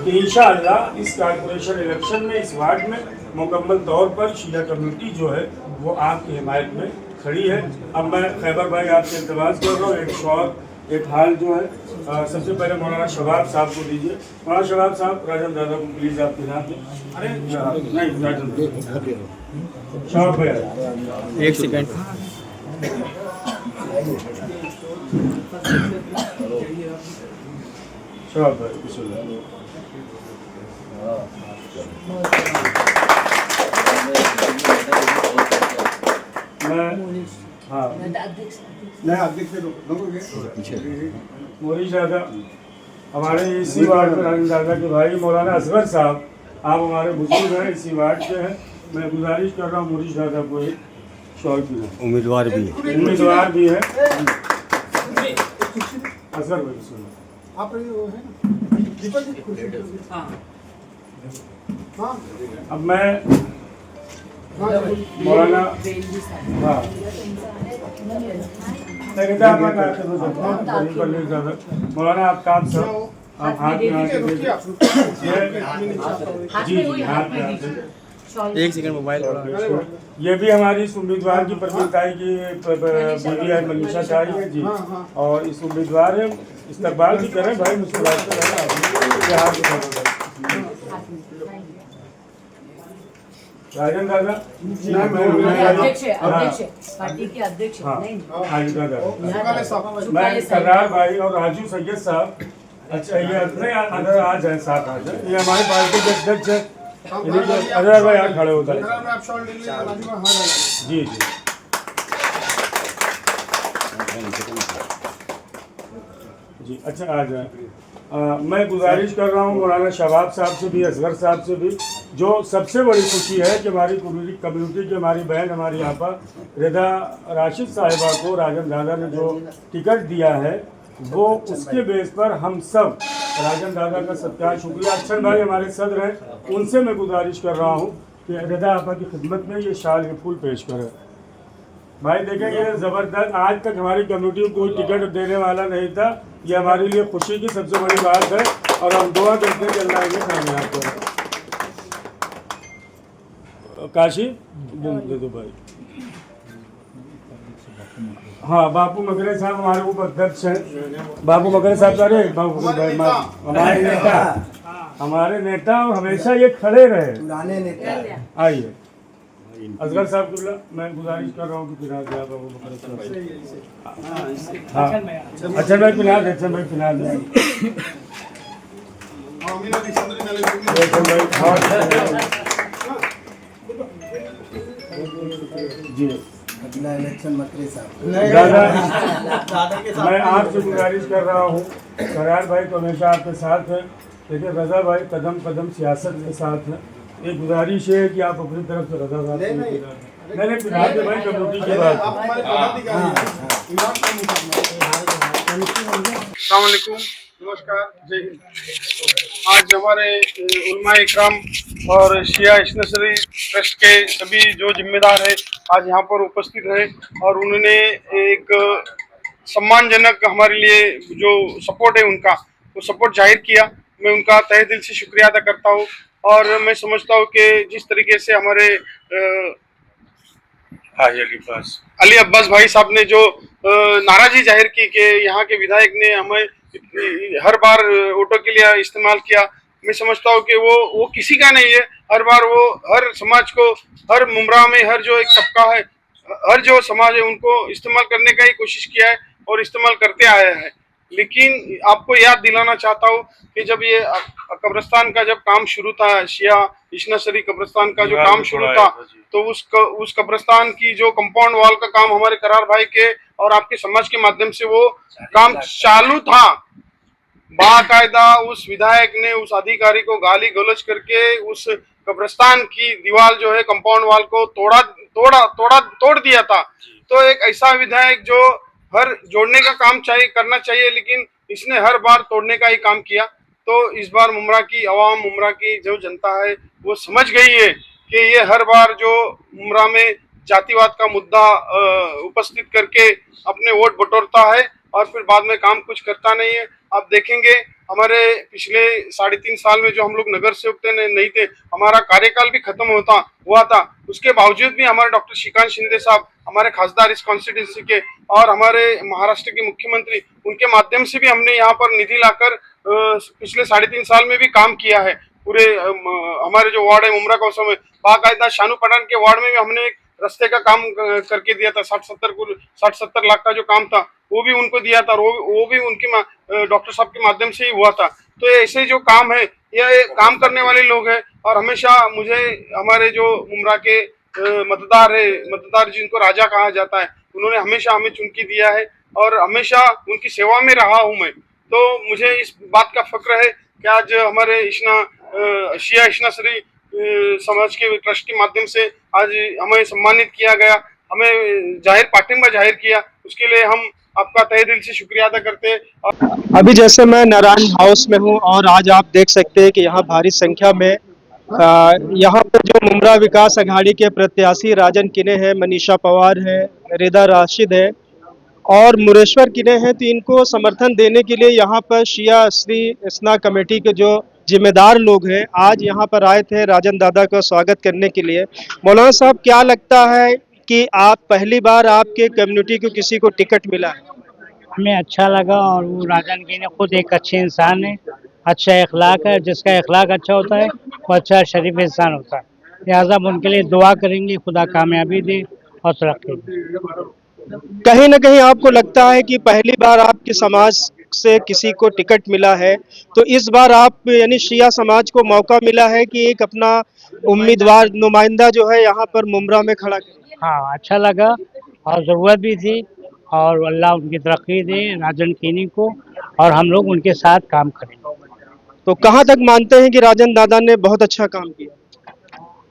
कि इंशाअल्लाह इस कॉर्पोरेशन इलेक्शन में इस वार्ड में मुकम्मल तौर पर शिया कम्युनिटी जो है वो आपकी हिमायत में खड़ी है। अब मैं खैबर भाई आपसे इल्तमास कर रहा हूँ, एक शौर एक हाल जो है सबसे पहले मौलाना शबाब साहब को दीजिए। मौलाना शबाब साहब राजन दादा को प्लीज़ आप पिला दें। अरे नहीं राजन शबाब भाई एक सेकंड। शबाब भाई बिस्मिल्लाह। हाँ मोरिश दादा हमारे इसी वार्ड में राजन दादा के भाई मौलाना असगर साहब, आप हमारे बुजुर्ग हैं, इसी वार्ड के हैं। मैं गुजारिश कर रहा हूँ मोरिश दादा को एक शौर की उम्मीदवार भी है असगर भाई सुनो। अब मैं मौलाना हाँ मौलाना आफ्ताब साहब आप हाथ में आके जी जी हाथ में आके एक सेकंड मोबाइल ये भी हमारी इस उम्मीदवार की परवीनताई की बीवी है मनीषा शाही है जी, और इस उम्मीदवार है इस्तकबाल भी करें भाई, मुस्कुराते रहें। राजन दादा पार्टी के अध्यक्ष मैं करार भाई और राजू सैयद साहब, अच्छा ये नहीं अदर आ जाए साथ आ जाए, ये हमारे पार्टी के अध्यक्ष है। अदर भाई यहाँ खड़े होता है जी जी जी अच्छा आ जाए। मैं गुजारिश कर रहा हूँ मौलाना शबाब साहब से भी असगर साहब से भी, जो सबसे बड़ी खुशी है कि हमारी कम्युनिटी की हमारी बहन हमारी यहाँ पर रिदा राशिद साहिबा को राजन दादा ने जो टिकट दिया है वो उसके बेस पर हम सब राजन दादा का सत्कार शुक्रिया। अक्षर भाई हमारे सदर हैं, उनसे मैं गुजारिश कर रहा हूँ कि रिदा आपा की खिदमत में ये शाल के फूल पेश करें। भाई देखेंगे ज़बरदस्त, आज तक हमारी कम्युनिटी को कोई टिकट देने वाला नहीं था, ये हमारे लिए खुशी की सबसे बड़ी बात है और हम दुआ करते हैं कि अल्लाह इन्हें कामयाब करें। काशी दे दो भाई। हाँ बापू मकरे साहब हमारे उपाध्यक्ष हैं। बापू मकरे साहब अरे बापू भाई हमारे नेता और हमेशा ये खड़े रहे पुराने नेता। आइए असगर साहब मैं गुजारिश कर रहा हूँ कि पिला दे आप हाँ अच्छा भाई पिला दे, अच्छा भाई पिला दे जी दादा मैं आपसे गुजारिश कर रहा हूँ, करार भाई तो हमेशा आपके साथ है, लेकिन रजा भाई कदम कदम सियासत के साथ है। एक गुजारिश है कि आप अपनी तरफ से रजा साहब मैंने पिला दे भाई कम्युनिटी की बात। नमस्कार, जय हिंद। आज हमारे उलमा इकराम और शिया इस्नसरी ट्रस्ट के सभी जो जिम्मेदार है आज यहाँ पर उपस्थित रहे और उन्होंने एक सम्मानजनक हमारे लिए जो सपोर्ट है उनका वो सपोर्ट जाहिर किया। मैं उनका तहे दिल से शुक्रिया अदा करता हूँ और मैं समझता हूँ कि जिस तरीके से हमारे अली अब्बास भाई साहब ने जो नाराजगी जाहिर की कि यहाँ के विधायक ने हमें हर बार वोटों के लिए इस्तेमाल किया, मैं समझता हूँ कि वो किसी का नहीं है। हर बार वो हर समाज को, हर मुमरा में हर जो एक तबका है, हर जो समाज है उनको इस्तेमाल करने का ही कोशिश किया है और इस्तेमाल करते आया है। लेकिन आपको याद दिलाना चाहता हूँ कि जब ये कब्रिस्तान का जब काम शुरू था, शिया इस्नसरी कब्रिस्तान का जो काम शुरू था, तो उस कब्रिस्तान की जो कंपाउंड वॉल का काम हमारे करार भाई के और आपके समाज के माध्यम से वो काम चालू था। बाकायदा उस विधायक ने उस अधिकारी को गाली गलौज करके उस कब्रिस्तान की दीवार जो है कंपाउंड वॉल को तोड़ दिया था। तो एक ऐसा विधायक जो हर जोड़ने का काम करना चाहिए, लेकिन इसने हर बार तोड़ने का ही काम किया। तो इस बार मुमरा की आवाम, मुमरा की जो जनता है वो समझ गई है कि ये हर बार जो मुमरा में जातिवाद का मुद्दा उपस्थित करके अपने वोट बटोरता है और फिर बाद में काम कुछ करता नहीं है। आप देखेंगे हमारे पिछले 3.5 साल में जो हम लोग नगर सेवक नहीं थे, हमारा कार्यकाल भी खत्म हुआ था, उसके बावजूद भी हमारे डॉक्टर श्रीकांत शिंदे साहब, हमारे खासदार इस कॉन्स्टिट्यूंसी के, और हमारे महाराष्ट्र के मुख्यमंत्री, उनके माध्यम से भी हमने यहाँ पर निधि लाकर पिछले 3.5 साल में भी काम किया है। पूरे हमारे जो वार्ड है मुमरा कौसम में, बाकायदा शानू पठान के वार्ड में भी हमने एक रास्ते का काम करके दिया था। 60-70 लाख का जो काम था वो भी उनको दिया था, वो भी उनके डॉक्टर साहब के माध्यम से ही हुआ था। तो ऐसे जो काम है, ये काम करने वाले लोग हैं। और हमेशा मुझे हमारे जो मुमरा के मतदार जिनको राजा कहा जाता है, उन्होंने हमेशा हमें चुनकी दिया है और हमेशा उनकी सेवा में रहा हूँ मैं। तो मुझे इस बात का फक्र है कि आज हमारे शिया इश्ना श्री समाज के ट्रस्ट के माध्यम से आज हमें सम्मानित किया गया, हमें पाठिंबा जाहिर किया, उसके लिए हम आपका तहे दिल से शुक्रिया अदा करते हैं। अभी जैसे मैं नारायण हाउस में हूं और आज आप देख सकते हैं कि यहाँ भारी संख्या में यहाँ पर जो मुमरा विकास अघाड़ी के प्रत्याशी राजन किने हैं, मनीषा पवार है, रिदा राशिद है और मुरेश्वर किने हैं, तो इनको समर्थन देने के लिए यहाँ पर शिया श्री इस्ना कमेटी के जो जिम्मेदार लोग हैं आज यहाँ पर आए थे राजन दादा का स्वागत करने के लिए। मौलाना साहब, क्या लगता है कि आप पहली बार आपके कम्युनिटी को किसी को टिकट मिला है? हमें अच्छा लगा और वो राजन की ने खुद एक अच्छे इंसान है, अच्छा इखलाक है, जिसका इखलाक अच्छा होता है वो अच्छा शरीफ इंसान होता है। लिहाजा हम उनके लिए दुआ करेंगे, खुदा कामयाबी दे और तरक्की दे। कहीं ना कहीं आपको लगता है कि पहली बार आपके समाज से किसी को टिकट मिला है, तो इस बार आप यानी शिया समाज को मौका मिला है कि एक अपना उम्मीदवार नुमाइंदा जो है यहाँ पर मुमरा में खड़ा करें? हाँ, अच्छा लगा और ज़रूरत भी थी और अल्लाह उनकी तरक्की दे राजन कीनी को, और हम लोग उनके साथ काम करेंगे। तो कहाँ तक मानते हैं कि राजन दादा ने बहुत अच्छा काम किया?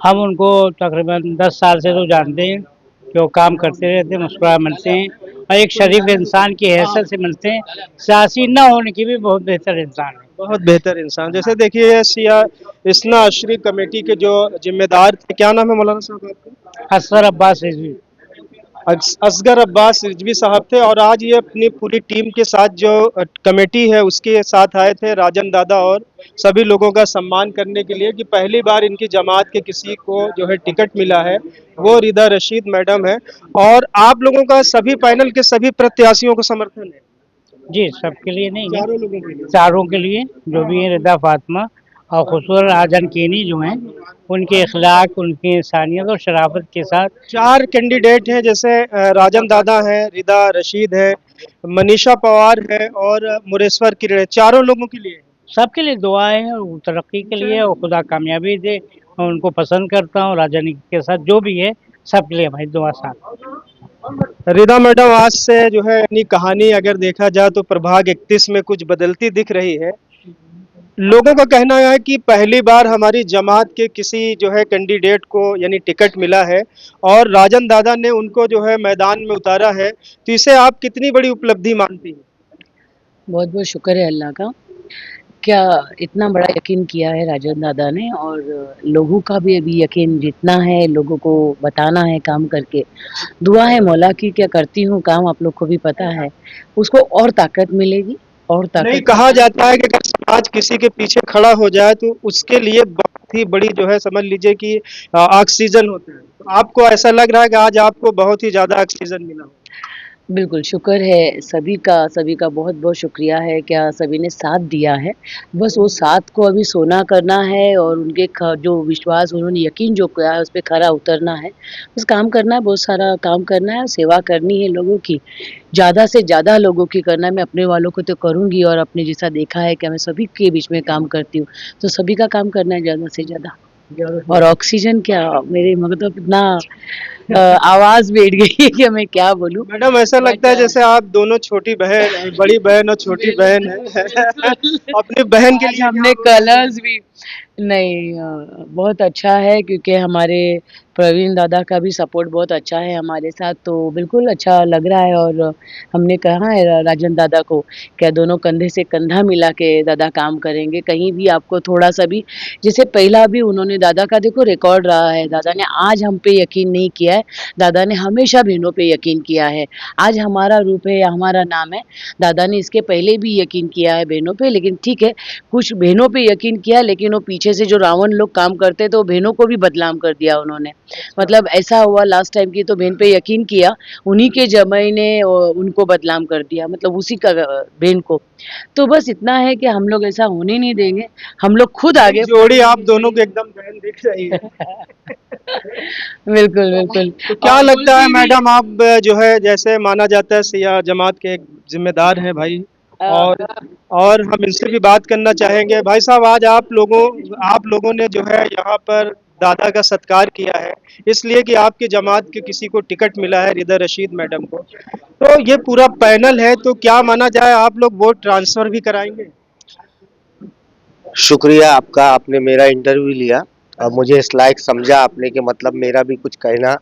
हम उनको तकरीबन 10 साल से तो जानते हैं कि वो काम करते रहते हैं, मुस्कुरा मिलते हैं और एक शरीफ इंसान की हैसियत से मिलते हैं। सियासी न होने की भी बहुत बेहतर इंसान है, बहुत बेहतर इंसान। जैसे देखिए शिया इस्ना अशरी कमेटी के जो जिम्मेदार थे, क्या नाम है मौलाना साहब आपका? असगर अब्बास रिजवी। असगर अब्बास रिजवी साहब थे और आज ये अपनी पूरी टीम के साथ जो कमेटी है उसके साथ आए थे राजन दादा और सभी लोगों का सम्मान करने के लिए कि पहली बार इनकी जमात के किसी को जो है टिकट मिला है, वो रिदा रशीद मैडम है। और आप लोगों का सभी पैनल के सभी प्रत्याशियों को समर्थन है? जी, सबके लिए नहीं है, चारों लोगों के लिए। चारों के लिए जो भी है, रिदा फातिमा और खुसूसन राजन कीनी जो हैं, उनके इखलाक, उनकी इंसानियत और शराफत के साथ। 4 कैंडिडेट हैं, जैसे राजन दादा है, रिदा रशीद है, मनीषा पवार है और मुरेश्वर किरण है। चारों लोगों के लिए सबके लिए दुआएं हैं और तरक्की के लिए, और खुदा कामयाबी दे। मैं उनको पसंद करता हूँ, राजन के साथ जो भी है सबके लिए हमारी दुआ साथ। रिदा मैडम, आज से जो है अपनी कहानी अगर देखा जाए तो प्रभाग 31 में कुछ बदलती दिख रही है। लोगों का कहना है कि पहली बार हमारी जमात के किसी जो है कैंडिडेट को यानी टिकट मिला है और राजन दादा ने उनको जो है मैदान में उतारा है, तो इसे आप कितनी बड़ी उपलब्धि मानती हैं? बहुत बहुत शुक्र है अल्लाह का, क्या इतना बड़ा यकीन किया है राजन दादा ने, और लोगों का भी अभी यकीन जितना है, लोगों को बताना है काम करके। दुआ है मौला की, क्या करती हूँ काम आप लोग को भी पता है, उसको और ताकत मिलेगी और नहीं, ताकत। कहा जाता है कि अगर समाज किसी के पीछे खड़ा हो जाए तो उसके लिए बहुत ही बड़ी जो है समझ लीजिए कि ऑक्सीजन होता है। तो आपको ऐसा लग रहा है कि आज आपको बहुत ही ज्यादा ऑक्सीजन मिला हो? बिल्कुल शुक्र है सभी का बहुत बहुत शुक्रिया है, क्या सभी ने साथ दिया है। बस वो साथ को अभी सोना करना है और उनके जो विश्वास, उन्होंने यकीन जो किया है उस पर खरा उतरना है। बस काम करना है, बहुत सारा काम करना है, सेवा करनी है लोगों की, ज़्यादा से ज़्यादा लोगों की करना है। मैं अपने वालों को तो करूँगी और अपने जैसा देखा है कि मैं सभी के बीच में काम करती हूँ, तो सभी का काम करना है ज़्यादा से ज़्यादा। और ऑक्सीजन क्या, मेरे मतलब इतना आवाज़ बैठ गई है कि मैं क्या बोलूं। मैडम, ऐसा लगता है जैसे आप दोनों छोटी बहन, बड़ी बहन और छोटी बहन है। अपनी बहन के लिए हमने कलर्स भी नहीं, बहुत अच्छा है क्योंकि हमारे प्रवीण दादा का भी सपोर्ट बहुत अच्छा है हमारे साथ, तो बिल्कुल अच्छा लग रहा है। और हमने कहा है राजन दादा को क्या दोनों कंधे से कंधा मिला के दादा काम करेंगे, कहीं भी आपको थोड़ा सा भी, जैसे पहला भी उन्होंने दादा का देखो रिकॉर्ड रहा है, दादा ने आज हम पे यकीन नहीं किया है है, दादा ने हमेशा बहनों पे यकीन किया है। आज हमारा रूप है या हमारा नाम है, दादा ने इसके पहले भी यकीन किया है बहनों पे, लेकिन ठीक है, कुछ बहनों पे यकीन किया, लेकिन वो पीछे से जो रावण लोग काम करते तो बहनों को भी बदनाम कर दिया उन्होंने। मतलब ऐसा हुआ लास्ट टाइम की, तो बहन पे यकीन किया, उन्हीं के जमाई ने उनको बदनाम कर दिया, मतलब उसी का बहन को। तो बस इतना है कि हम लोग ऐसा होने नहीं देंगे, हम लोग खुद आगे जोड़ी आप दोनों को एकदम बहन दिख रही है। बिल्कुल बिल्कुल। तो क्या और लगता है बोलती भी- मैडम, आप जो है जैसे माना जाता है सिया जमात के एक जिम्मेदार हैं भाई, और हम इनसे भी बात करना चाहेंगे। भाई साहब, आज आप लोगों ने जो है यहाँ पर दादा का सत्कार किया है, इसलिए कि आपकी जमात के किसी को टिकट मिला है, रिदा रशीद मैडम को। तो ये पूरा पैनल है, तो क्या माना जाए आप लोग वोट ट्रांसफर भी कराएंगे? शुक्रिया आपका, आपने मेरा इंटरव्यू लिया और मुझे इस लायक समझा आपने कि मतलब मेरा भी कुछ कहना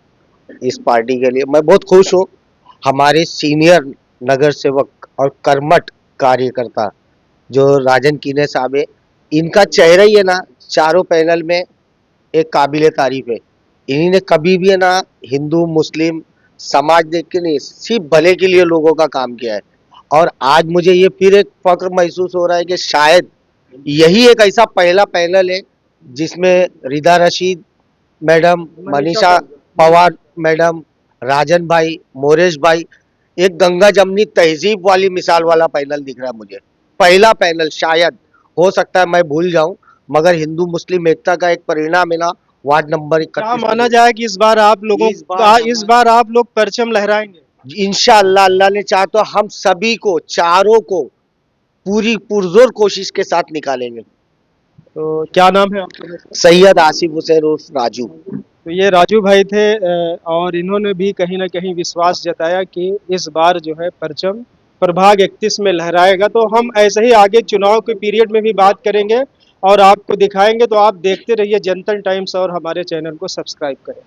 इस पार्टी के लिए। मैं बहुत खुश हूँ। हमारे सीनियर नगर सेवक और कर्मठ कार्यकर्ता जो राजन कीने साहब है, इनका चेहरा ही है ना चारों पैनल में एक काबिले तारीफ है। इन्हीं ने कभी भी है ना हिंदू मुस्लिम समाज देख के नहीं, सिर्फ भले के लिए लोगों का काम किया है। और आज मुझे ये फिर एक फक्र महसूस हो रहा है कि शायद यही एक ऐसा पहला पैनल है जिसमें रिदा रशीद मैडम, मनीषा पवार मैडम, राजन भाई, मोरेश भाई, एक गंगा जमनी तहजीब वाली मिसाल वाला पैनल दिख रहा है मुझे। पहला पैनल, शायद हो सकता है मैं भूल जाऊं, मगर हिंदू मुस्लिम एकता का एक परिणाम है ना वार्ड नंबर क्या 31 माना जाए कि इस बार आप लोग परचम लहराएंगे? इंशाअल्लाह, अल्लाह ने चाहा तो हम सभी को, चारों को पूरी पुरजोर कोशिश के साथ निकालेंगे। तो क्या नाम है आपका? सैयद आसिफ हुसैन उर्फ राजू। तो ये राजू भाई थे, और इन्होंने भी कहीं ना कहीं विश्वास जताया कि इस बार जो है परचम प्रभाग 31 में लहराएगा। तो हम ऐसे ही आगे चुनाव के पीरियड में भी बात करेंगे और आपको दिखाएंगे। तो आप देखते रहिए जनतन टाइम्स और हमारे चैनल को सब्सक्राइब करें।